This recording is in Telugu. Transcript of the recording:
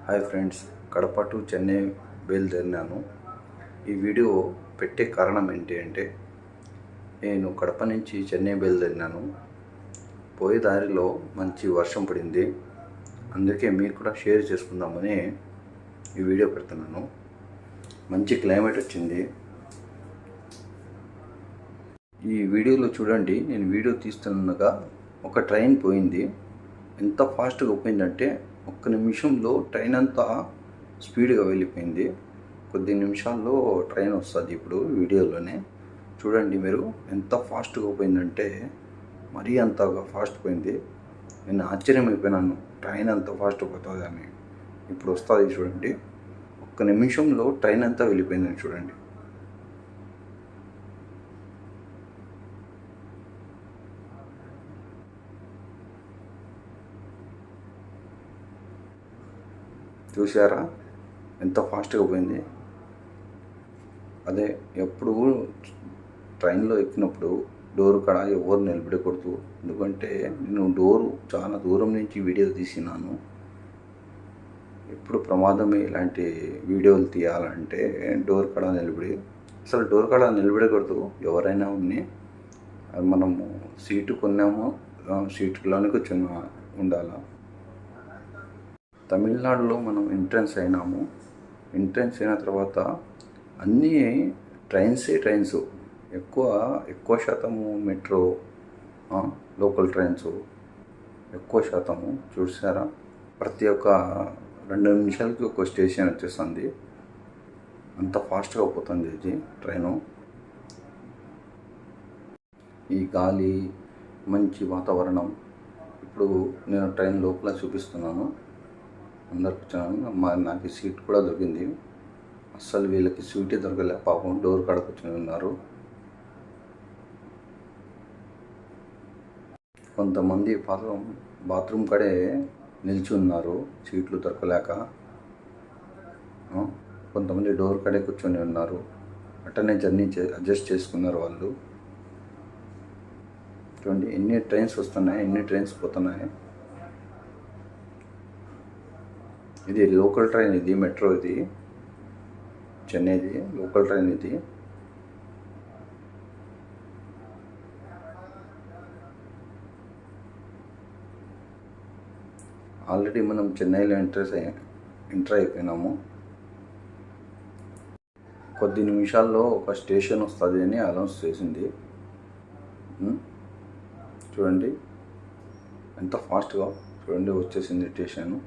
Hi friends, Kadapa to Chennai బయలుదేరినాను. ఈ వీడియో పెట్టే కారణం ఏంటి అంటే, నేను కడప నుంచి చెన్నై బయలుదేరినాను. పోయే దారిలో మంచి వర్షం పడింది. అందుకే మీరు కూడా షేర్ చేసుకుందామని ఈ వీడియో పెడుతున్నాను. మంచి క్లైమేట్ వచ్చింది. ఈ వీడియోలో చూడండి, నేను వీడియో తీస్తుండగా ఒక ట్రైన్ పోయింది. ఎంత ఫాస్ట్గా పోయిందంటే ఒక్క నిమిషంలో ట్రైన్ అంతా స్పీడ్గా వెళ్ళిపోయింది. కొద్ది నిమిషాల్లో ట్రైన్ వస్తుంది. ఇప్పుడు వీడియోలోనే చూడండి మీరు, ఎంత ఫాస్ట్గా పోయిందంటే మరీ అంతగా ఫాస్ట్ పోయింది. నేను ఆశ్చర్యమైపోయినాను, ట్రైన్ అంత ఫాస్ట్ పోతుంది అని. ఇప్పుడు వస్తుంది చూడండి, ఒక్క నిమిషంలో ట్రైన్ అంతా వెళ్ళిపోయిందని చూడండి. చూసారా ఎంత ఫాస్ట్గా పోయింది. అదే ఎప్పుడు ట్రైన్లో ఎక్కినప్పుడు డోర్ కాడ ఎవరు నిలబడకూడదు. ఎందుకంటే నేను డోరు చాలా దూరం నుంచి వీడియో తీసినాను. ఎప్పుడు ప్రమాదమే ఇలాంటి వీడియోలు తీయాలంటే డోర్ కాడ నిలబడి, అసలు డోర్ కాడ నిలబడకూడదు. ఎవరైనా ఉన్నాయి, మనము సీటు కొన్నాము, సీటులోనే కూర్చొని ఉండాలా. తమిళనాడులో మనం ఎంట్రన్స్ అయినాము. ఎంట్రన్స్ అయిన తర్వాత అన్నీ ట్రైన్స్ ఎక్కువ శాతము మెట్రో, లోకల్ ట్రైన్స్ ఎక్కువ శాతము. చూసారా, ప్రతి ఒక్క 2 నిమిషాలకి ఒక స్టేషన్ వచ్చేస్తుంది. అంత ఫాస్ట్గా పోతుంది ఇది ట్రైను. ఈ గాలి, మంచి వాతావరణం. ఇప్పుడు నేను ట్రైన్ లోపల చూపిస్తున్నాను. అందరు కూర్చున్నాను. నాకు సీట్ కూడా దొరికింది. అస్సలు వీళ్ళకి సీటే దొరకలే, పాపం డోర్ కాడ కూర్చొని ఉన్నారు. కొంతమంది పాపం బాత్రూమ్ కాడే నిలిచి ఉన్నారు సీట్లు దొరకలేక. కొంతమంది డోర్ కాడే కూర్చొని ఉన్నారు. అట్టనే జర్నీ అడ్జస్ట్ చేసుకున్నారు వాళ్ళు. చూడండి ఎన్ని ట్రైన్స్ వస్తున్నాయి, ఎన్ని ట్రైన్స్ పోతున్నాయి. ఇది లోకల్ ట్రైన్, ఇది మెట్రో, ఇది చెన్నైది లోకల్ ట్రైన్. ఇది ఆల్రెడీ మనం చెన్నైలో ఎంటర్ అయిపోయినాము. కొద్ది నిమిషాల్లో ఒక స్టేషన్ వస్తుంది అని అనౌన్స్ చేసింది. చూడండి ఎంత ఫాస్ట్గా, చూడండి వచ్చేసింది స్టేషను.